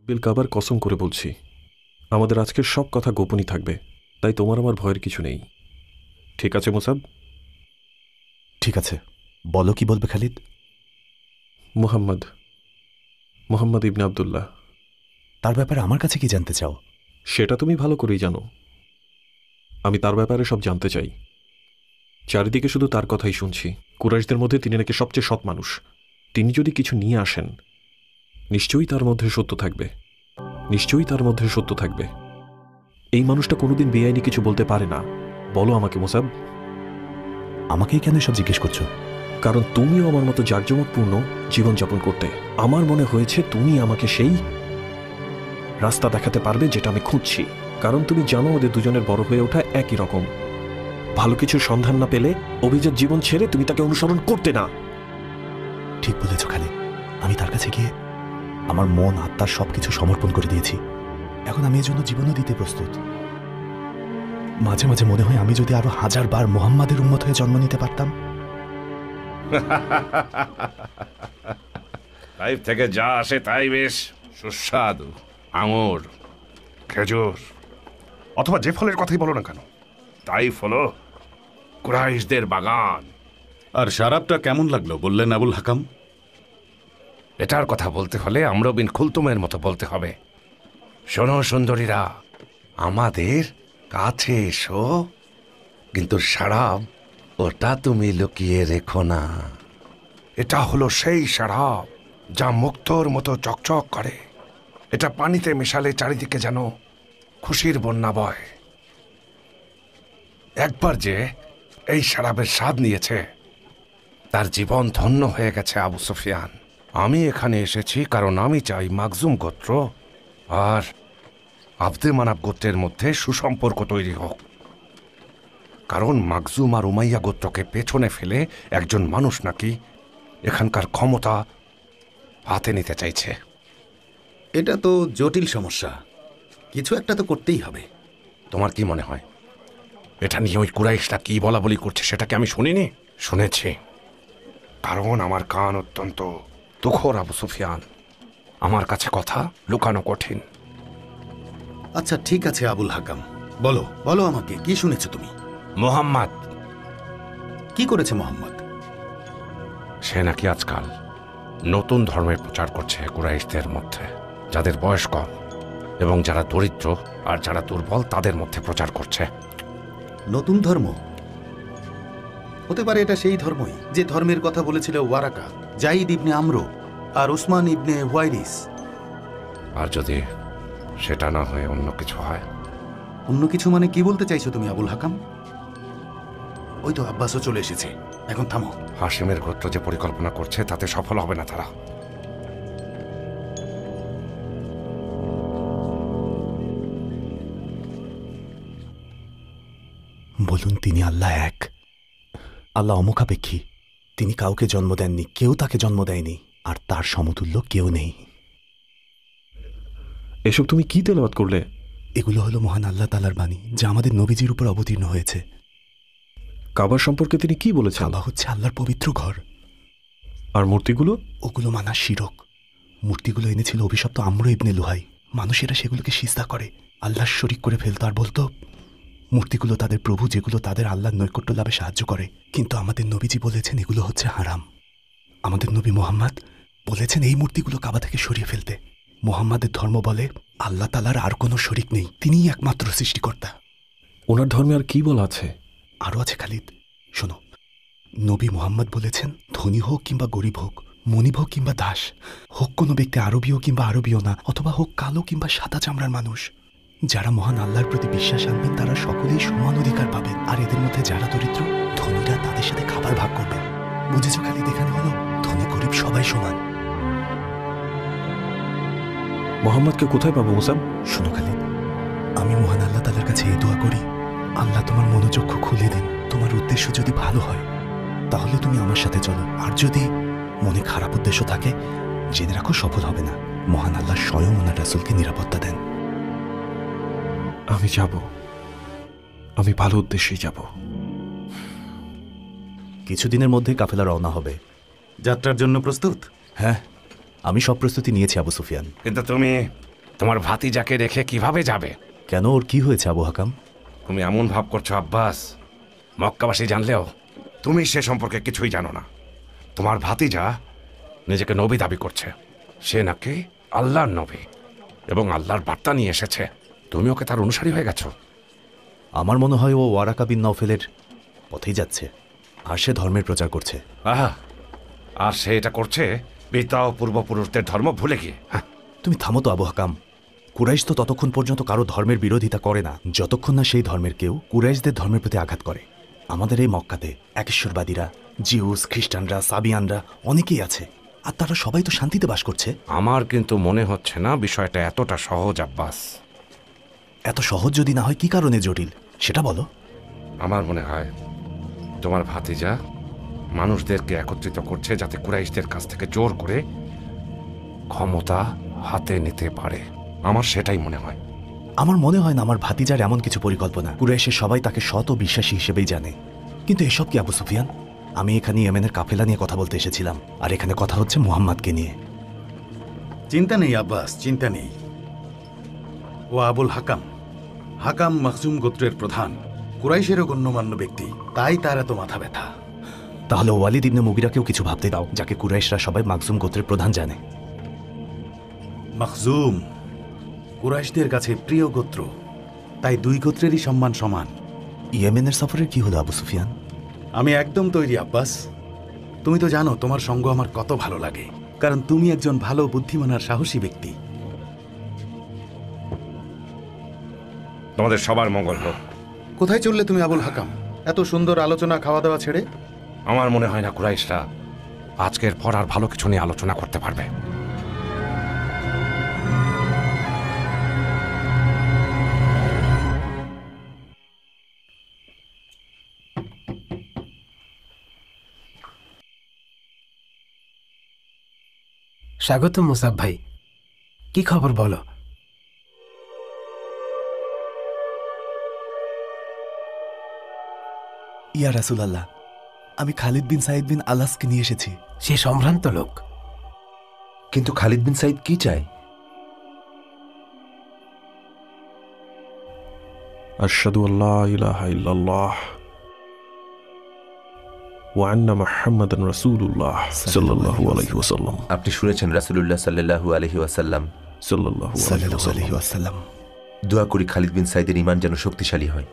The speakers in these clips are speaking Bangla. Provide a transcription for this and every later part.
বিল কাবার কসম করে বলছি, আমাদের আজকের সব কথা গোপনই থাকবে, তাই তোমার আমার ভয়ের কিছু নেই। ঠিক আছে মুসাব? ঠিক আছে, বলো কি বলবে খালিদ। মোহাম্মদ ইবনে আবদুল্লাহ। তার ব্যাপারে আমার কাছে কি জানতে চাও? সেটা তুমি ভালো করেই জানো। আমি তার ব্যাপারে সব জানতে চাই। চারিদিকে শুধু তার কথাই শুনছি। কুরাইশদের মধ্যে তিনি নাকি সবচেয়ে সৎ মানুষ। তিনি যদি কিছু নিয়ে আসেন, নিশ্চয়ই তার মধ্যে সত্য থাকবে। এই মানুষটা কোনোদিন বেআইনি কিছু বলতে পারে না। বলো আমাকে মুসাব। আমাকেই কেন সব জিজ্ঞেস করছো? কারণ তুমিও আমার মতো জাঁকজমকপূর্ণ জীবনযাপন করতে। আমার মনে হয়েছে তুমি আমাকে সেই রাস্তা দেখাতে পারবে যেটা আমি খুঁজছি। কারণ তুমি জানো ওদের দুজনের বড় হয়ে ওঠা একই রকম। ভালো কিছুর সন্ধান না পেলে অভিজাত জীবন ছেড়ে তুমি তাকে অনুসরণ করতে না। ঠিক বলেছ খালিদ, আমি তার কাছে গিয়ে আমার মন আত্মার সবকিছু সমর্পণ করে দিয়েছি। এখন আমি এর জন্য জীবনও দিতে প্রস্তুত। মাঝে মাঝে মনে হয় আমি যদি আরো 1000 বার মুহাম্মাদের উম্মত হয়ে জন্ম নিতে পারতাম। তাইফ থেকে যা আসে তাই বেশ সুস্বাদু। আঙুর, খেজুর অথবা যে ফলের কথাই বলো না কেন, তাইফ হলো কুরাইশদের বাগান। আর শরাবটা কেমন লাগলো বললেন আবুল হাকাম? এটার কথা বলতে হলে আমর বিন খুলতুমের মতো বলতে হবে। শোনো সুন্দরীরা, আমাদের কাছে এসো, কিন্তু শরাব ওটা তুমি লুকিয়ে রেখো না। এটা হলো সেই শরাব যা মুক্তোর মতো চকচক করে। এটা পানিতে মেশালে চারিদিকে যেন খুশির বন্যা বয়। একবার যে এই শরাবের স্বাদ নিয়েছে, তার জীবন ধন্য হয়ে গেছে আবু সুফিয়ান। আমি এখানে এসেছি কারণ আমি চাই মাকজুম গোত্র আর আব্দে মানাব গোত্রের মধ্যে সুসম্পর্ক তৈরি হোক। কারণ মাকজুম আর উমাইয়া গোত্রকে পেছনে ফেলে একজন মানুষ নাকি এখানকার ক্ষমতা হাতে নিতে চাইছে। এটা তো জটিল সমস্যা, কিছু একটা তো করতেই হবে। তোমার কি মনে হয় এটা নিয়ে ওই কুরাইশরা কি বলা বলি করছে সেটাকে আমি শুনিনি? শুনেছি, কারণ আমার কান অত্যন্ত তুখর আবু সুফিয়ান। আমার কাছে কথা লুকানো কঠিন। আচ্ছা ঠিক আছে আবুল হাকাম, বলো বলো আমাকে, কি শুনেছো তুমি? মোহাম্মদ। কি করেছে মোহাম্মদ? সে নাকি আজকাল নতুন ধর্মের প্রচার করছে কুরাইশদের মধ্যে। যাদের বয়স কম এবং যারা দরিদ্র আর যারা দুর্বল তাদের মধ্যে প্রচার করছে। নতুন ধর্ম? হতে পারে এটা সেই ধর্মই যে ধর্মের কথা বলেছিল ওয়ারাকা, জাইদ ইবনে আমরো আর উসমান ইবনে হুয়াইরিস। আর যদি সেটা না হয়ে অন্য কিছু হয়? অন্য কিছু মানে কি বলতে চাইছো তুমি আবুল হাকাম? ওই তো আব্বাসও চলে এসেছে, এখন থামো। হাশিমের গোত্র যে পরিকল্পনা করছে তাতে সফল হবে না তারা। বলুন তিনি আল্লাহ এক, আল্লাহ অমুখাপেক্ষী। তিনি কাউকে জন্ম দেননি, কেউ তাকে জন্ম দেয়নি, আর তার সমতুল্য কেউ নেই। এসব তুমি কি তেলাওয়াত করলে? এগুলো হলো মহান আল্লাহ তাআলার বাণী, যা আমাদের নবীজির উপর অবতীর্ণ হয়েছে। কাবার সম্পর্কে তিনি কি বলেছেন? কাবা হচ্ছে আল্লাহর পবিত্র ঘর। আর মূর্তিগুলো? ওগুলো মানা শিরক। মূর্তিগুলো এনেছিল অভিশপ্ত আমর ইবনে লুহাই। মানুষেরা সেগুলোকে সিজদা করে আল্লাহর শরীক করে ফেলত আর বলতো মূর্তিগুলো তাদের প্রভু, যেগুলো তাদের আল্লাহর নৈকট্য লাভে সাহায্য করে। কিন্তু আমাদের নবীজি বলেছেন এগুলো হচ্ছে হারাম। আমাদের নবী মোহাম্মদ বলেছেন এই মূর্তিগুলো কাবা থেকে সরিয়ে ফেলতে। মোহাম্মদের ধর্ম বলে আল্লাহ তাআলার আর কোনো শরীক নেই, তিনিই একমাত্র সৃষ্টিকর্তা। ওনার ধর্মে আর কি বলা আছে? আরও আছে খালিদ, শোনো। নবী মোহাম্মদ বলেছেন ধনী হোক কিংবা গরিব হোক, মনিব হোক কিংবা দাস হোক, কোনো ব্যক্তি আরবীয় কিংবা আরবীয় না, অথবা হোক কালো কিংবা সাদা চামড়ার মানুষ, যারা মহান আল্লাহর প্রতি বিশ্বাস আনবেন তারা সকলেই সমান অধিকার পাবেন। আর এদের মধ্যে যারা দরিদ্র, ধনীরা তাদের সাথে খাবার ভাগ করবেন। বুঝেছো খালিদ? এখানে হলো ধনী গরিব সবাই সমান। মোহাম্মদকে কোথায় পাবো মুসাব? শোনো খালিদ, আমি মহান আল্লাহ তাআলার কাছে এই দোয়া করি, আল্লাহ তোমার মনোচক্ষু খুলে দিন। তোমার উদ্দেশ্য যদি ভালো হয় তাহলে তুমি আমার সাথে চলো, আর যদি মনে খারাপ উদ্দেশ্য থাকে জেনে রাখো সফল হবে না। মহান আল্লাহ স্বয়ং ওনার রাসূলকে নিরাপত্তা দেন। আমি যাব, আমি ভালো উদ্দেশ্যেই যাব। কিছুদিনের মধ্যে কাফেলা রওনা হবে। যাত্রার জন্য প্রস্তুত? হ্যাঁ, আমি সব প্রস্তুতি নিয়েছি আবু সুফিয়ান। কিন্তু তুমি তোমার ভাতিজাকে রেখে কিভাবে যাবে? কেন, ওর কি হয়েছে আবু হাকাম? তুমি এমন ভাব করছো আব্বাস, মক্কাবাসী জানলেও তুমি সে সম্পর্কে কিছুই জানো না। তোমার ভাতিজা নিজেকে নবী দাবি করছে, সে নাকি আল্লাহর নবী এবং আল্লাহর বার্তা নিয়ে এসেছে। তুমি ওকে তার অনুসারী হয়ে গেছো। আমার মনে হয় ও ওয়ারাকা বিন নওফেলের পথেই যাচ্ছে, আর সে ধর্মের প্রচার করছে। আহা, আর সে এটা করছে পিতা ও পূর্বপুরুষদের ধর্ম ভুলে গিয়ে। তুমি থামো তো আবু হাকাম। কুরাইশ তো ততক্ষণ পর্যন্ত কারো ধর্মের বিরোধিতা করে না যতক্ষণ না সেই ধর্মের কেউ কুরাইশদের ধর্মের প্রতি আঘাত করে। আমাদের এই মক্কাতে একেশ্বরবাদীরা, জিউস, খ্রিস্টানরা, সাবিয়ানরা অনেকেই আছে, আর তারা সবাই তো শান্তিতে বাস করছে। আমার কিন্তু মনে হচ্ছে না বিষয়টা এতটা সহজ আব্বাস। এত সহজ যদি না হয় কি কারণে জটিল সেটা বলো। আমার মনে হয় তোমার ভাতিজা মানুষদেরকে একত্রিত করছে যাতে কুরাইশদের কাছ থেকে জোর করে ক্ষমতা হাতে নিতে পারে। আমার সেটাই মনে হয়। আমার মনে হয় না আমার ভাতিজার এমন কিছু পরিকল্পনা। কুরাইশের সবাই তাকে সৎ ও বিশ্বাসী হিসেবেই জানে। কিন্তু এসব কি আবু সুফিয়ান? আমি এখানে ইয়েমেনের কাফেলা নিয়ে কথা বলতে এসেছিলাম, আর এখানে কথা হচ্ছে মুহাম্মাদকে নিয়ে। চিন্তা নেই আব্বাস, চিন্তা নেই। ও আবুল হাকাম, হাকাম মাখজুম গোত্রের প্রধান, কুরাইশেরও গণ্যমান্য ব্যক্তি, তাই তার এত মাথা ব্যথা। তাহলে ওয়ালিদ ইবনে মুগিরাকেও কিছু ভাবতে দাও, যাকে কুরাইশরা সবাই মাকজুম গোত্রের প্রধান জানে। মাখজুম কুরাইশদের কাছে প্রিয় গোত্র, তাই দুই গোত্রেরই সম্মান সমান। ইয়েমেনের সফরের কি হলো আবু সুফিয়ান? আমি একদম তৈরি আব্বাস। তুমি তো জানো তোমার সঙ্গ আমার কত ভালো লাগে, কারণ তুমি একজন ভালো, বুদ্ধিমান আর সাহসী ব্যক্তি। তোমাদের সবার মঙ্গল হোক। কোথায় চললে তুমি আবুল হাকাম, এত সুন্দর আলোচনা খাওয়া দাওয়া ছেড়ে? আমার মনে হয় না কুরাইশরা আজকের পর আর ভালো কিছু নিয়ে আলোচনা করতে পারবে। স্বাগত মুসাব ভাই, কি খবর বলো? ইয়া রাসূলুল্লাহ, আমি খালিদ বিন সাইদ বিন আলাসকে নিয়ে এসেছি। সে সম্ভ্রান্ত লোক। কিন্তু খালিদ বিন সাইদ কি চায়? আশহাদু আল্লা ইলাহা ইল্লাল্লাহ ওয়া আন্না মুহাম্মাদান রাসূলুল্লাহ সাল্লাল্লাহু আলাইহি ওয়াসাল্লাম। আপনি শুনেছেন রাসূলুল্লাহ সাল্লাল্লাহু আলাইহি ওয়াসাল্লাম সাল্লাল্লাহু আলাইহি ওয়াসাল্লাম। দোয়া করি খালিদ বিন সাইদের ঈমান যেন শক্তিশালী হয়।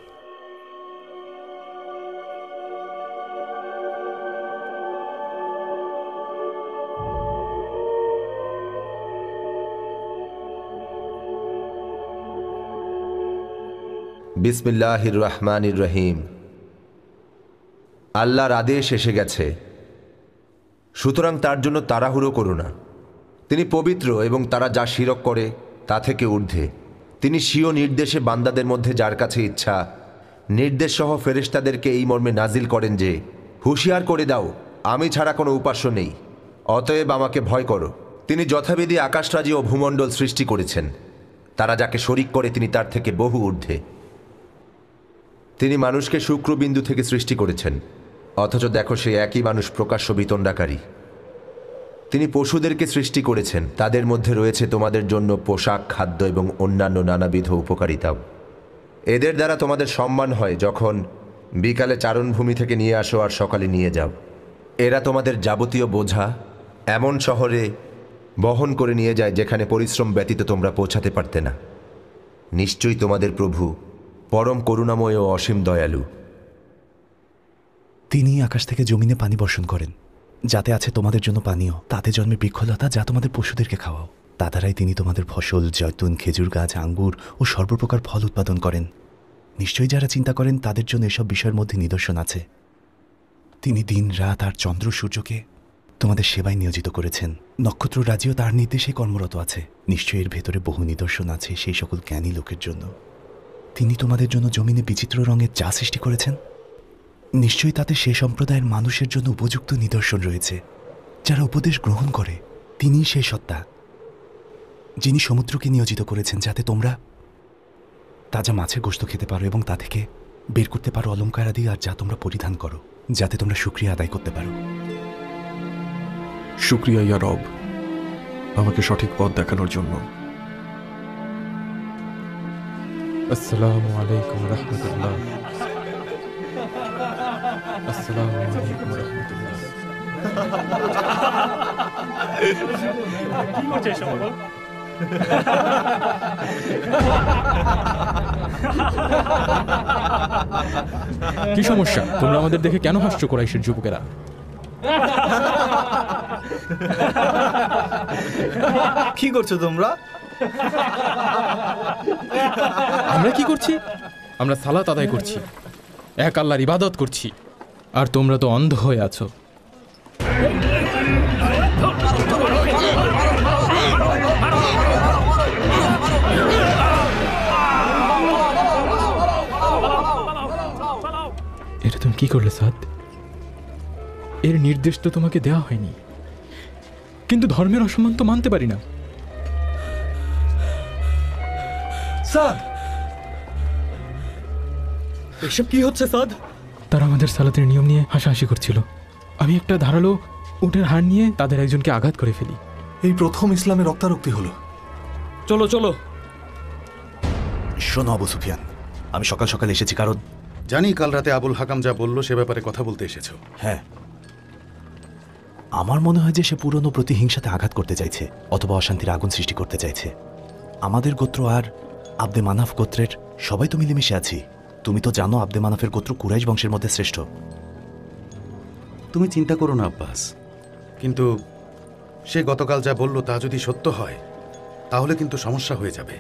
বিসমিল্লাহির রহমানির রহিম। আল্লাহর আদেশ এসে গেছে, সুতরাং তার জন্য তাড়াহুড়ো করো না। তিনি পবিত্র এবং তারা যা শিরক করে তা থেকে ঊর্ধ্বে। তিনি স্বীয় নির্দেশে বান্দাদের মধ্যে যার কাছে ইচ্ছা নির্দেশ সহ ফেরেশতাদেরকে এই মর্মে নাজিল করেন যে, হুঁশিয়ার করে দাও, আমি ছাড়া কোনো উপাস্য নেই, অতএব আমাকে ভয় করো। তিনি যথাবিধি আকাশরাজি ও ভূমণ্ডল সৃষ্টি করেছেন, তারা যাকে শরিক করে তিনি তার থেকে বহু ঊর্ধ্বে। তিনি মানুষকে শুক্রবিন্দু থেকে সৃষ্টি করেছেন, অথচ দেখো সেই একই মানুষ প্রকাশ্য বিতণ্ডাকারী। তিনি পশুদেরকে সৃষ্টি করেছেন, তাদের মধ্যে রয়েছে তোমাদের জন্য পোশাক, খাদ্য এবং অন্যান্য নানাবিধ উপকারিতাও। এদের দ্বারা তোমাদের সম্মান হয় যখন বিকালে চারণভূমি থেকে নিয়ে আসো আর সকালে নিয়ে যাও। এরা তোমাদের যাবতীয় বোঝা এমন শহরে বহন করে নিয়ে যায় যেখানে পরিশ্রম ব্যতীত তোমরা পৌঁছাতে পারতে না। নিশ্চয়ই তোমাদের প্রভু পরম করুণাময় ও অসীম দয়ালু। তিনি আকাশ থেকে জমিনে পানি বর্ষণ করেন, যাতে আছে তোমাদের জন্য পানীয়, তাতে জন্মে বৃক্ষলতা যা তোমাদের পশুদেরকে খাওয়াও। তা দ্বারাই তিনি তোমাদের ফসল, জৈতুন, খেজুর গাছ, আঙ্গুর ও সর্বপ্রকার ফল উৎপাদন করেন। নিশ্চয়ই যারা চিন্তা করেন তাদের জন্য এসব বিষয়ের মধ্যে নিদর্শন আছে। তিনি দিন রাত আর চন্দ্র সূর্যকে তোমাদের সেবায় নিয়োজিত করেছেন। নক্ষত্র রাজিও তার নির্দেশে কর্মরত আছে। নিশ্চয়ই এর ভেতরে বহু নিদর্শন আছে সেই সকল জ্ঞানী লোকের জন্য। তিনি তোমাদের জন্য জমিনে বিচিত্র রঙের চা সৃষ্টি করেছেন। নিশ্চয়ই তাতে সে সম্প্রদায়ের মানুষের জন্য উপযুক্ত নিদর্শন রয়েছে যারা উপদেশ গ্রহণ করে। তিনিই সেই সত্তা যিনি সমুদ্রকে নিয়োজিত করেছেন যাতে তোমরা তাজা মাছের গোশত খেতে পারো এবং তা থেকে বের করতে পারো অলঙ্কার আদি, আর যা তোমরা পরিধান করো যাতে তোমরা শুকরিয়া আদায় করতে পারো। শুকরিয়া ইয়া রব, আমাকে সঠিক পথ দেখানোর জন্য। আসসালামু আলাইকুম রহমতুল্লাহ। আসসালামু আলাইকুম রহমতুল্লাহ। কি করছে এসব? কি সমস্যা? তোমরা আমাদের দেখে কেন হাসছো কুরাইশের যুবকেরা? কি করছো তোমরা? আমরা কি করছি? আমরা সালাত আদায় করছি, এক আল্লাহর ইবাদত করছি, আর তোমরা তো অন্ধ হয়ে আছো। এটা তুমি কি করলে সাদ? এর নির্দেশ তো তোমাকে দেওয়া হয়নি, কিন্তু ধর্মের অসম্মান তো মানতে পারি না। সাদ, এসব কি হচ্ছে সাদ? তারা আমাদের সালাতের নিয়ম নিয়ে হাসাহাসি করছিল। আমি একটা ধারালো উটের হাড় নিয়ে তাদের একজনকে আঘাত করে ফেলি। এই প্রথম ইসলামে রক্তারক্তি হলো। চলো চলো। শোনো আবু সুফিয়ান, আমি সকাল সকাল এসেছি কারণ জানি কাল রাতে আবুল হাকাম যা বলল সে ব্যাপারে কথা বলতে এসেছো। হ্যাঁ, আমার মনে হয় যে সে পুরনো প্রতিহিংসাতে আঘাত করতে চাইছে অথবা অশান্তির আগুন সৃষ্টি করতে চাইছে। আমাদের গোত্র আর আব্দে মানাফ গোত্রের সবাই তো মিলেমিশে আছি। তুমি তো জানো আব্দে মানাফের গোত্র কুরাইশ বংশের মধ্যে শ্রেষ্ঠ। তুমি চিন্তা করো না আব্বাস, কিন্তু সে গতকাল যা বলল তা যদি সত্য হয় তাহলে কিন্তু সমস্যা হয়ে যাবে।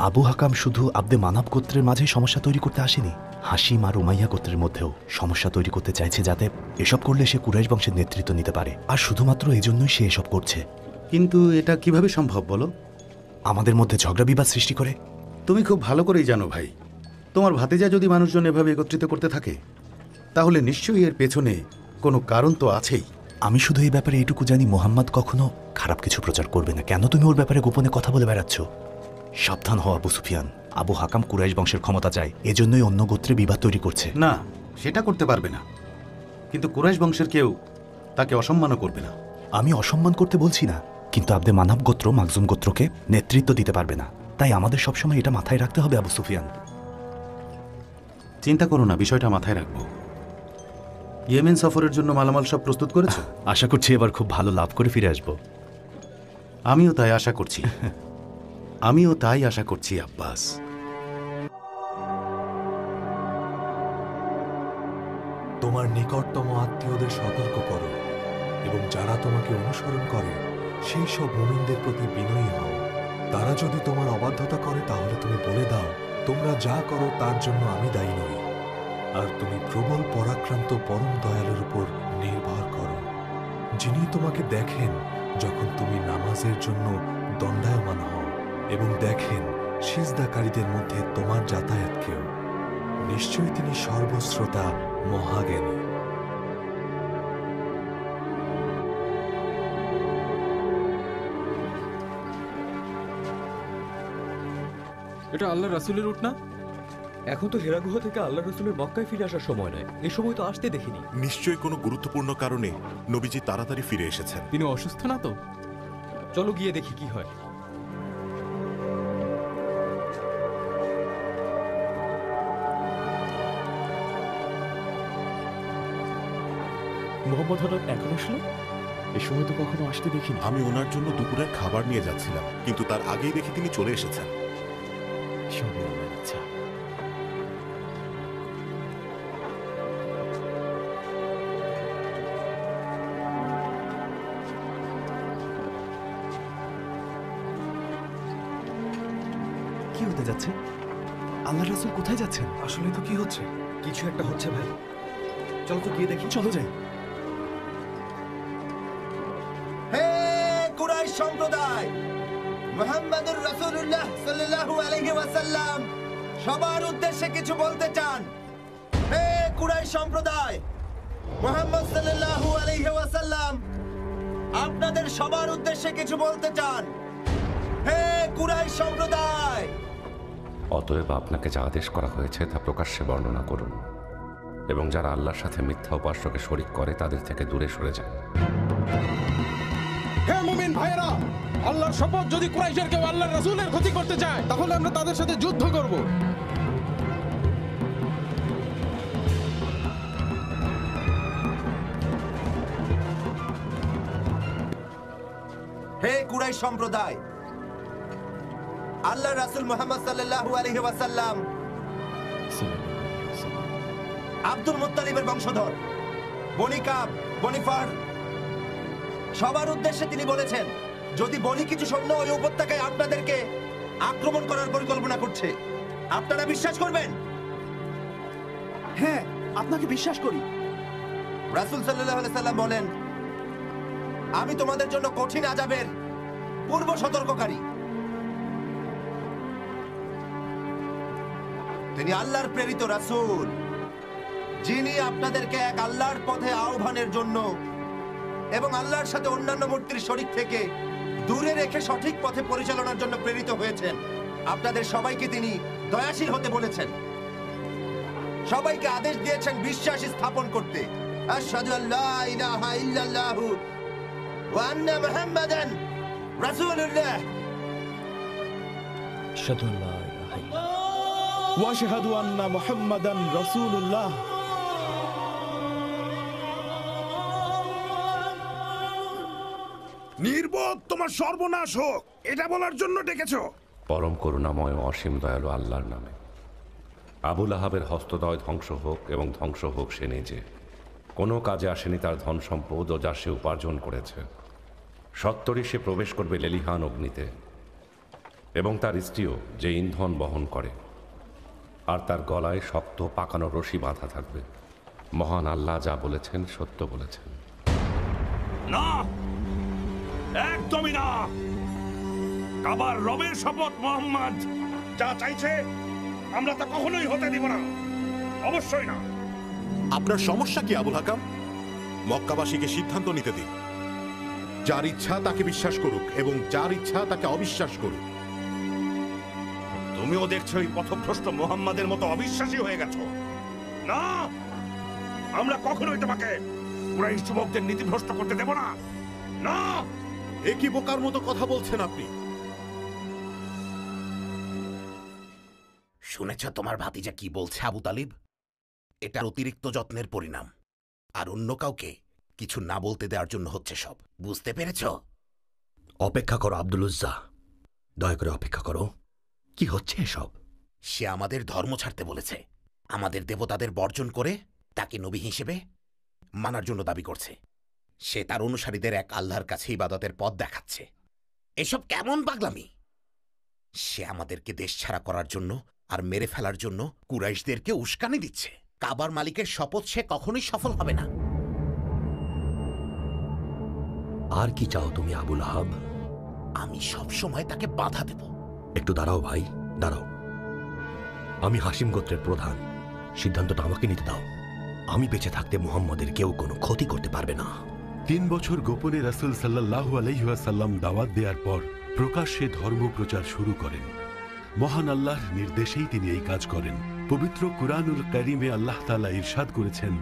আবু হাকাম শুধু আব্দে মানাফ গোত্রের মাঝেই সমস্যা তৈরি করতে আসেনি, হাসিম আর উমাইয়া গোত্রের মধ্যেও সমস্যা তৈরি করতে চাইছে, যাতে এসব করলে সে কুরাইশ বংশের নেতৃত্ব নিতে পারে। আর শুধুমাত্র এই জন্যই সে এসব করছে। কিন্তু এটা কিভাবে সম্ভব বলো? আমাদের মধ্যে ঝগড়া বিবাদ সৃষ্টি করে। তুমি খুব ভালো করেই জানো ভাই, তোমার ভাতিজা যদি মানুষজন এভাবে একত্রিত করতে থাকে তাহলে নিশ্চয়ই এর পেছনে কোনো কারণ তো আছেই। আমি শুধু এই ব্যাপারে এইটুকু জানি, মোহাম্মদ কখনো খারাপ কিছু প্রচার করবে না। কেন তুমি ওর ব্যাপারে গোপনে কথা বলে বেড়াচ্ছ? সাবধান হও আবু সুফিয়ান। আবু হাকাম কুরাইশ বংশের ক্ষমতা চায়, এজন্যই অন্য গোত্রে বিবাদ তৈরি করছে। না, সেটা করতে পারবে না, কিন্তু কুরাইশ বংশের কেউ তাকে অসম্মানও করবে না। আমি অসম্মান করতে বলছি না, কিন্তু আব্দে মানাব গোত্র মাকজুম গোত্রকে নেতৃত্ব দিতে পারবে না। তাই আমাদের সবসময় এটা মাথায় রাখতে হবে আবু সুফিয়ান। চিন্তা করো না, বিষয়টা মাথায় রাখবো। ইয়েমেন সফরের জন্য মালামাল সব প্রস্তুত করেছো? আশা করছি এবার খুব ভালো লাভ করে ফিরে আসবো। আমিও তাই আশা করছি। আমিও তাই আশা করছি আব্বাস। তোমার নিকটতম আত্মীয়দের সতর্ক করো এবং যারা তোমাকে অনুসরণ করে সেই সব মুমিনদের প্রতি বিনয়ী হও। তারা যদি তোমার অবাধ্যতা করে তাহলে তুমি বলে দাও, তোমরা যা করো তার জন্য আমি দায়ী নই, আর তুমি প্রবল পরাক্রান্ত পরম দয়ালুর উপর নির্ভর করো, যিনি তোমাকে দেখেন যখন তুমি নামাজের জন্য দণ্ডায়মান হও এবং দেখেন সিজদাকারীদের মধ্যে তোমার যাতায়াতকেও। নিশ্চয়ই তিনি সর্বশ্রোতা, মহাজ্ঞানী। এটা আল্লাহ রাসূলের উট না? এখন তো হেরা গুহা থেকে আল্লাহ রাসূলের মক্কায় ফিরে আসার সময় নয়, এই সময় তো আসতে দেখিনি। নিশ্চয়ই কোনো গুরুত্বপূর্ণ কারণে নবীজি তাড়াতাড়ি ফিরে এসেছেন। তিনি অসুস্থ না তো? চলো গিয়ে দেখি কি হয়। মোহাম্মদ হঠাৎ এখন আসলো? এই সময় তো কখনো আসতে দেখিনি। আমি ওনার জন্য দুপুরের খাবার নিয়ে যাচ্ছিলাম, কিন্তু তার আগেই দেখি তিনি চলে এসেছেন। সবই আল্লাহর ইচ্ছা। কি হতে যাচ্ছে? আল্লাহ রাসূল কোথায় যাচ্ছেন? আসলে তো কি হচ্ছে? কিছু একটা হচ্ছে ভাই, চলো তো গিয়ে দেখি। চলো যাই। হে কুরাইশ সম্প্রদায়, মুহাম্মদুর রাসূলুল্লাহ সাল্লাল্লাহু আলাইহি ওয়াসাল্লাম সবার উদ্দেশ্যে কিছু বলতে চান। হে কুরাইশ সম্প্রদায়, মুহাম্মদ সাল্লাল্লাহু আলাইহি ওয়াসাল্লাম আপনাদের সবার উদ্দেশ্যে কিছু বলতে চান। হে কুরাইশ সম্প্রদায়। অতএব আপনাকে যা আদেশ করা হয়েছে তা প্রকাশ্যে বর্ণনা করুন এবং যারা আল্লাহর সাথে মিথ্যা উপাস্যকে শরীক করে তাদের থেকে দূরে সরে যান। হে মুমিন ভাইরা, আল্লাহর শপথ, যদি কুরাইশের কেউ আল্লাহর রাসূলের ক্ষতি করতে চায় তাহলে আমরা তাদের সাথে যুদ্ধ করব। হে কুরাইশ সম্প্রদায়, আল্লাহর রাসূল মুহাম্মদ সাল্লাল্লাহু আলাইহি ওয়াসাল্লাম আব্দুল মুত্তালিবের বংশধর। বনি কাব, বনি ফার, সবার উদ্দেশ্যে তিনি বলেছেন, যদি বনি কিছু সৈন্য ওই উপত্যকায় আপনাদেরকে আক্রমণ করার পরিকল্পনা করছে, আপনারা বিশ্বাস করবেন? হ্যাঁ, আপনাকে বিশ্বাস করি। রাসূল সাল্লাল্লাহু আলাইহি সাল্লাম বলেন, আমি তোমাদের জন্য কঠিন আযাবের পূর্ব সতর্ককারী। তিনি আল্লাহর প্রেরিত রাসূল, যিনি আপনাদেরকে এক আল্লাহর পথে আহ্বানের জন্য এবং আল্লাহর সাথে অন্যান্য মূর্তির শরীক থেকে দূরে রেখে সঠিক পথে পরিচালনার জন্য প্রেরিত হয়েছেন। আপনাদের সবাইকে তিনি দয়াশীল হতে বলেছেন, সবাইকে আদেশ দিয়েছেন বিশ্বাস স্থাপন করতে। আশহাদু আল্লা ইলাহা ইল্লাল্লাহু ওয়া আন্না মুহাম্মাদান রাসূলুল্লাহ। আশহাদু আল্লা ইলাহা ইল্লাল্লাহ ওয়া আশহাদু আন্না মুহাম্মাদান রাসূলুল্লাহ। নির্বোধ, তোমার সর্বনাশ হোক, এটা বলার জন্য ডেকেছো? পরম করুণাময় ও অসীম দয়ালু আল্লাহর নামে। আবুল আহাবের হস্তদয় ধ্বংস হোক এবং ধ্বংস হোক সে নিজে। কোনো কাজে আসেনি তার ধন সম্পদ ও যা সে উপার্জন করেছে। সত্তরই সে প্রবেশ করবে লেলিহান অগ্নিতে, এবং তার স্ত্রীও, যে ইন্ধন বহন করে, আর তার গলায় শক্ত পাকানো রশি বাঁধা থাকবে। মহান আল্লাহ যা বলেছেন সত্য বলেছেন। না, একদমই না। কাবার রবের শপথ, মুহাম্মদ যা চাইছে আমরা তা কখনোই হতে দিব না, অবশ্যই না। আপনার সমস্যা কি আবুল হাকাম? মক্কাবাসীকে সিদ্ধান্ত নিতে দিন। যার ইচ্ছা তাকে বিশ্বাস করুক এবং যার ইচ্ছা তাকে অবিশ্বাস করুক। তুমিও দেখছো এই পথভ্রষ্ট মুহাম্মাদের মতো অবিশ্বাসী হয়ে গেছো। না, আমরা কখনোই তোমাকে কুরাইশ যুবকদের নীতিভ্রষ্ট করতে দেব না। না, এ কি বোকার মতো কথা বলছেন আপনি? শুনেছ তোমার ভাতিজা কি বলছে আবু তালিব? এটা অতিরিক্ত যত্নের পরিণাম, আর অন্য কাউকে কিছু না বলতে দেওয়ার জন্য হচ্ছে সব। বুঝতে পেরেছ? অপেক্ষা করো আব্দুল উজ্জা, দয়া করে অপেক্ষা করো। কি হচ্ছে এসব? সে আমাদের ধর্ম ছাড়তে বলেছে, আমাদের দেবতাদের বর্জন করে তাকে নবী হিসেবে মানার জন্য দাবি করছে। সে তার অনুসারীদের এক আল্লাহর কাছে ইবাদতের পথ দেখাচ্ছে। এসব কেমন পাগলামি? সে আমাদেরকে দেশ ছাড়া করার জন্য আর মেরে ফেলার জন্য কুরাইশদেরকে উস্কানি দিচ্ছে। কাবার মালিকের শপথ সে কখনোই সফল হবে না। আর কি চাও তুমি আবুল আহাব? আমি সব সময় তাকে বাধা দেব। একটু দাঁড়াও ভাই, দাঁড়াও। আমি হাসিম গোত্রের প্রধান, সিদ্ধান্তটা আমাকে নিতে দাও। আমি বেঁচে থাকতে মুহাম্মদের কেউ কোনো ক্ষতি করতে পারবে না। 3 বছর গোপনে রাসূল সাল্লাল্লাহু আলাইহি ওয়াসাল্লাম দাওয়াত দেওয়ার পর প্রকাশ্যে ধর্ম প্রচার শুরু করেন। মহান আল্লাহর নির্দেশেই তিনি এই কাজ করেন। পবিত্র কুরআনুল কারীমে আল্লাহ তাআলা ইরশাদ করেছেন,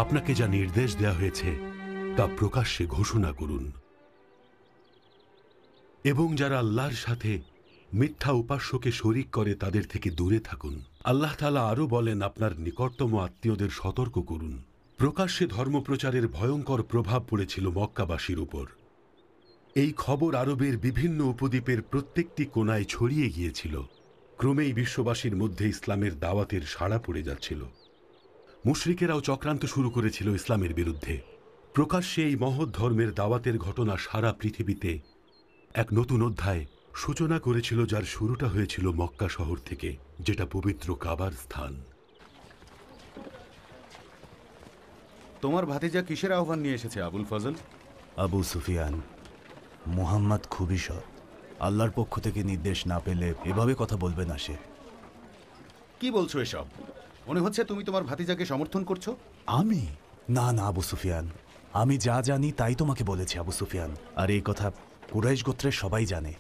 আপনাকে যা নির্দেশ দেয়া হয়েছে তা প্রকাশ্যে ঘোষণা করুন, এবং যারা আল্লাহর সাথে মিথ্যা উপাস্যকে শরীক করে তাদের থেকে দূরে থাকুন। আল্লাহ তাআলা আরও বলেন, আপনার নিকটতম আত্মীয়দের সতর্ক করুন। প্রকাশ্যে ধর্মপ্রচারের ভয়ঙ্কর প্রভাব পড়েছিল মক্কাবাসীর উপর। এই খবর আরবের বিভিন্ন উপদ্বীপের প্রত্যেকটি কোণায় ছড়িয়ে গিয়েছিল। ক্রমেই বিশ্ববাসীর মধ্যে ইসলামের দাওয়াতের সাড়া পড়ে যাচ্ছিল। মুশরিকেরাও চক্রান্ত শুরু করেছিল ইসলামের বিরুদ্ধে। প্রকাশ্যে এই মহৎ ধর্মের দাওয়াতের ঘটনা সারা পৃথিবীতে এক নতুন অধ্যায় সূচনা করেছিল, যার শুরুটা হয়েছিল মক্কা শহর থেকে, যেটা পবিত্র কাবার স্থান। তোমার ভাতিজা কিসের আহ্বান নিয়ে এসেছে আবুল ফজল? আবু সুফিয়ান, মুহাম্মদ খুবই সৎ। আল্লাহর পক্ষ থেকে নির্দেশ না পেলে এভাবে কথা বলবে না সে। কি বলছো এসব? মনে হচ্ছে তুমি তোমার ভাতিজাকে সমর্থন করছো। আমি? না না আবু সুফিয়ান, আমি যা জানি তাই তোমাকে বলেছি আবু সুফিয়ান। আর এই কথা কুরাইশ গোত্রের সবাই জানে।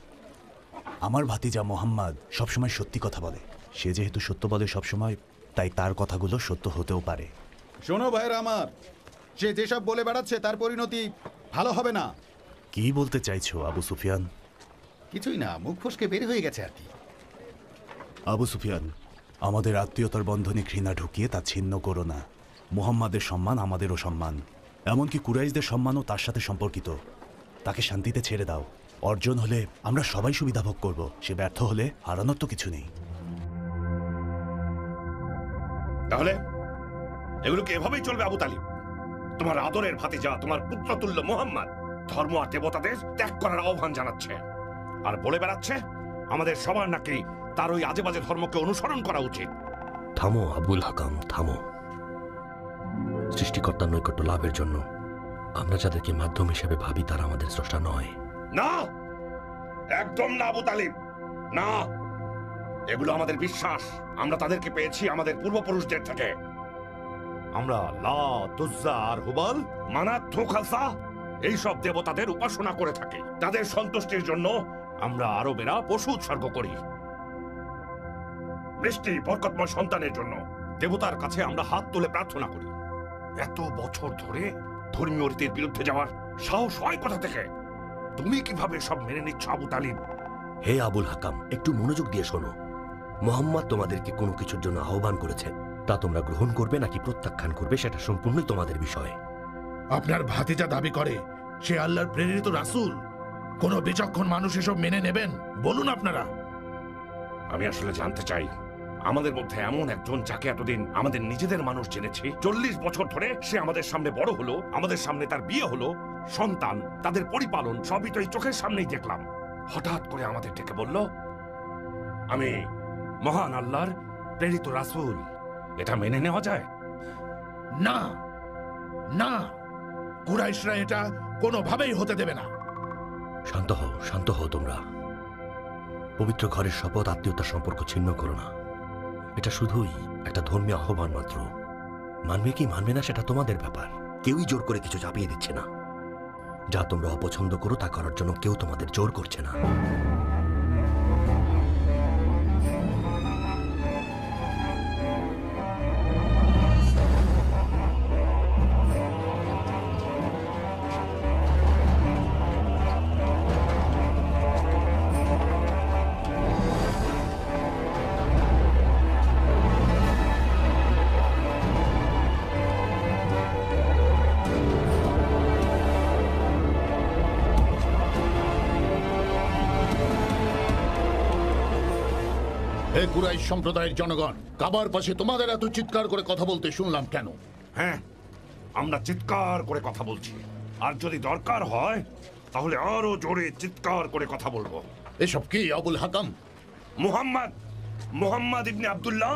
আমার ভাতিজা মোহাম্মদ সবসময় সত্যি কথা বলে। সে যেহেতু সত্য বলে সবসময়, তাই তার কথাগুলো সত্য হতেও পারে। শোনো ভাইরা আমার, সে যেসব বলে বেড়াচ্ছে তার পরিণতি ভালো হবে না। কি বলতে চাইছো আবু সুফিয়ান? কিছুই না, মুখ ফসকে বের হয়ে গেছে আর কি। আবু সুফিয়ান, আমাদের আত্মীয়তার বন্ধনে ঘৃণা ঢুকিয়ে তা ছিন্ন করো না। মুহাম্মাদের সম্মান আমাদেরও সম্মান, এমনকি কুরাইশদের সম্মানও তার সাথে সম্পর্কিত। তাকে শান্তিতে ছেড়ে দাও। অর্জন হলে আমরা সবাই সুবিধা ভোগ করব, সে ব্যর্থ হলে হারানোর তো কিছু নেই। তাহলে এগুলো কি এভাবেই চলবে আবু তালিব? তোমার আদরের ভাতিজা, তোমার পুত্রতুল্য মুহাম্মদ ধর্ম আর দেবতাদের ত্যাগ করার আহ্বান জানাচ্ছে আর বলে বেড়াচ্ছে আমাদের সবার নাকি তার ওই আজে বাজে ধর্মকে অনুসরণ করা উচিত। থামো আবুল হাকাম, থামো। সৃষ্টিকর্তার নৈকট্য লাভের জন্য আমরা যাদেরকে মাধ্যম হিসেবে ভাবি তারা আমাদের স্রষ্টা নয়। না, একদম না আবু তালিব, না। এগুলো আমাদের বিশ্বাস। আমরা তাদেরকে পেয়েছি আমাদের পূর্বপুরুষদের থেকে। আমরা লাত, উজ্জা আর হুবল, মানাত, খালসা এইসব দেবতাদের উপাসনা করে থাকি। তাদের সন্তুষ্টির জন্য আমরা আরবেরা পশু উৎসর্গ করি। বৃষ্টি, বরকতময় সন্তানের জন্য দেবতার কাছে আমরা হাত তুলে প্রার্থনা করি। এত বছর ধরে ধর্মীয় রীতির বিরুদ্ধে যাওয়ার সাহস হয় কোথা থেকে? তুমি কিভাবে সব মেনে নিচ্ছ আবু তালিব? হে আবুল হাকাম, একটু মনোযোগ দিয়ে শোনো। মোহাম্মদ তোমাদেরকে কোনো কিছুর জন্য আহ্বান করেছে, তা তোমরা গ্রহণ করবে নাকি প্রত্যাখ্যান করবে সেটা সম্পূর্ণই তোমাদের বিষয়। আপনার ভাতিজা দাবি করে সে আল্লাহর প্রেরিত রাসূল। কোন বিচক্ষণ মানুষ এসব মেনে নেবেন? বলুন আপনারা। আমি আসলে জানতে চাই, আমাদের মধ্যে এমন একজন যাকে এতদিন আমাদের নিজেদের মানুষ জেনেছি, 40 বছর ধরে সে আমাদের সামনে বড় হলো, আমাদের সামনে তার বিয়ে হলো, সন্তান, তাদের পরিপালন সবই তো এই চোখের সামনেই দেখলাম। হঠাৎ করে আমাদের ডেকে বলল আমি মহান আল্লাহর প্রেরিত রাসূল। এটা মেনে নেওয়া যায়? না না, কুরাইশরা এটা কোনোভাবেই হতে দেবে না। শান্ত হও, শান্ত হও তোমরা। পবিত্র ঘরের শপথ, আত্মীয়তার সম্পর্ক ছিন্ন করো না। এটা শুধুই একটা ধর্মীয় আহ্বান মাত্র। মানবে কি মানবে না সেটা তোমাদের ব্যাপার। কেউই জোর করে কিছু চাপিয়ে দিচ্ছে না। যা তোমরা অপছন্দ করো তা করার জন্য কেউ তোমাদের জোর করছে না। হে কুরাইশ সম্প্রদায়ের জনগণ, কাবার পাশে তোমাদের এত চিৎকার করে কথা বলতে শুনলাম কেন? হ্যাঁ, আমরা চিৎকার করে কথা বলছি, আর যদি দরকার হয় তাহলে আরো জোরে চিৎকার করে কথা বলবো। এসব কি আবুল হাকাম? মুহাম্মদ ইবনে আব্দুল্লাহ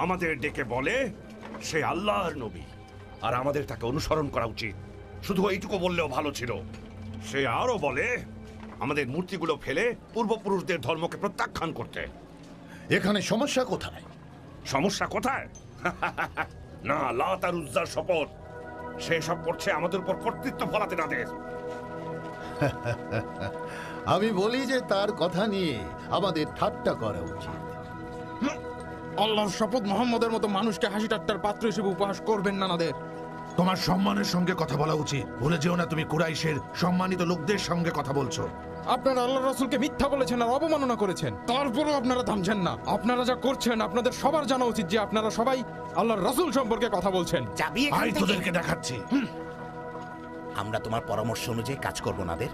আমাদের ডেকে বলে সে আল্লাহর নবী আর আমাদের তাকে অনুসরণ করা উচিত। শুধু এইটুকু বললেও ভালো ছিল। সে আরো বলে আমাদের মূর্তিগুলো ফেলে পূর্বপুরুষদের ধর্মকে প্রত্যাখ্যান করতে। এখানে সমস্যা কোথায়? সমস্যা কোথায়? না, লাত আর উজ্জার শপথ সে সব করছে আমাদের উপর কর্তৃত্ব ফলাতে না দেয়। আমি বলি যে তার কথা নিয়ে আমাদের ঠাট্টা করা উচিত। আল্লাহর শপথ, মোহাম্মদের মতো মানুষকে হাসি ঠাট্টার পাত্র হিসেবে উপহাস করবেন না নাদের। তোমার সম্মানের সঙ্গে কথা বলা উচিত। ভুলে যেও না তুমি কুরাইশের সম্মানিত লোকদের সঙ্গে কথা বলছো। আপনারা আল্লাহ রাসূলকে মিথ্যা বলেছেন আর অবমাননা করেছেন, তারপরেও আপনারা থামছেন না। আপনারা যা করছেন আপনাদের সবার জানা উচিত যে আপনারা সবাই আল্লাহর রাসূল সম্পর্কে কথা বলছেন। তোদেরকে দেখাচ্ছি। আমরা তোমার পরামর্শ অনুযায়ী কাজ করব নাদের।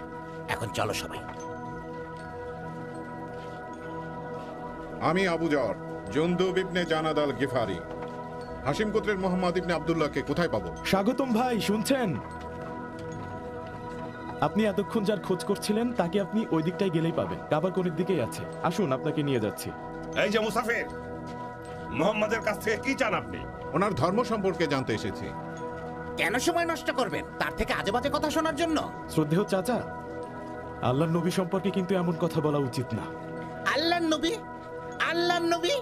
এখন চলো সবাই। আমি আবু জর, জুনদুব ইবনে জানাদ আল গিফারি। হাশিম গোত্রের মোহাম্মদ ইবনে আব্দুল্লাহকে কোথায় পাবো? স্বাগতম ভাই, শুনছেন? আপনি এতক্ষণ যার খোঁজ করছিলেন তাকে আপনি ওই দিকটায় গেলেই পাবেন। কাবার কোণের দিকেই আছে। আসুন, আপনাকে নিয়ে যাচ্ছি। এই যে মুসাফির, মুহাম্মাদের কাছ থেকে কি চান আপনি? ওনার ধর্ম সম্পর্কে জানতে এসেছি। কেন সময় নষ্ট করবেন তার থেকে আজে বাজে কথা শোনার জন্য? শ্রদ্ধেয় চাচা, আল্লাহর নবী সম্পর্কে কিন্তু এমন কথা বলা উচিত না। আল্লাহর নবী? আল্লাহর নবী?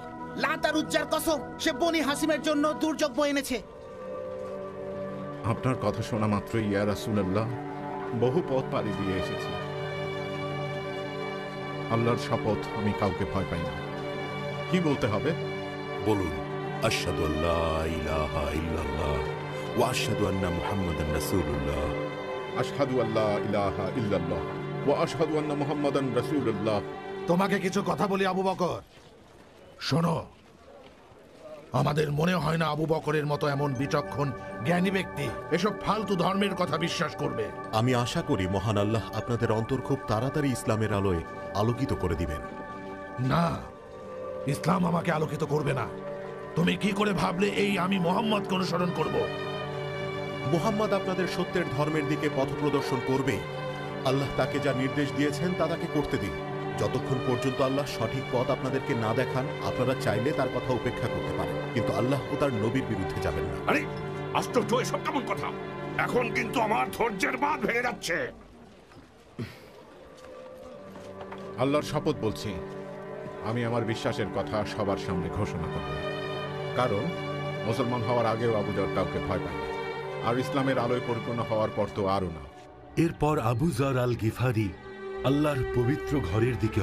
লাত আর উজ্জার কসম, সে বনি হাসিমের জন্য দুর্যোগ বয়ে এনেছে। আপনার কথা শোনা মাত্রই ইয়া রাসূলুল্লাহ বহু পথ পাড়ি দিয়ে এসেছি। আল্লাহর শপথ, আমি কাউকে ভয় পাই না। কি বলতে হবে? বলুন, আশহাদু আল্লা ইলাহা ইল্লাল্লাহ ওয়া আশহাদু আন্না মুহাম্মাদান রাসূলুল্লাহ। আশহাদু আল্লা ইলাহা ইল্লাল্লাহ ওয়া আশহাদু আন্না মুহাম্মাদান রাসূলুল্লাহ। তোমাকে কিছু কথা বলি আবু বকর, শোনো। আমাদের মনে হয় না আবু বকরের মতো এমন বিচক্ষণ জ্ঞানী ব্যক্তি এসব ফালতু ধর্মের কথা বিশ্বাস করবে। আমি আশা করি মহান আল্লাহ আপনাদের অন্তর খুব তাড়াতাড়ি ইসলামের আলোয় আলোকিত করে দিবেন। না, ইসলাম আমাকে আলোকিত করবে না। তুমি কি করে ভাবলে এই আমি মোহাম্মদকে অনুসরণ করব? মুহাম্মদ আপনাদের সত্যের ধর্মের দিকে পথ প্রদর্শন করবে। আল্লাহ তাকে যা নির্দেশ দিয়েছেন তা তাকে করতে দিন। যতক্ষণ পর্যন্ত আল্লাহ সঠিক পথ আপনাদেরকে না দেখান, আপনারা চাইলে তার কথা উপেক্ষা করতে পারেন, কিন্তু আল্লাহ ও তার নবীর বিরুদ্ধে যাবেন না। আরে আশ্চর্য, এসব কেমন কথা? এখন কিন্তু আমার ধৈর্যের বাঁধ ভেঙে যাচ্ছে। আল্লাহর শপথ বলছি, আমি আমার বিশ্বাসের কথা সবার সামনে ঘোষণা করব। কারণ মুসলমান হওয়ার আগেও আবু যর কাউকে ভয় পায়নি, আর ইসলামের আলোয় পরিপূর্ণ হওয়ার পর তো আরও না। এরপর আবু যর আল গিফারি আল্লাহর পবিত্র ঘরের দিকে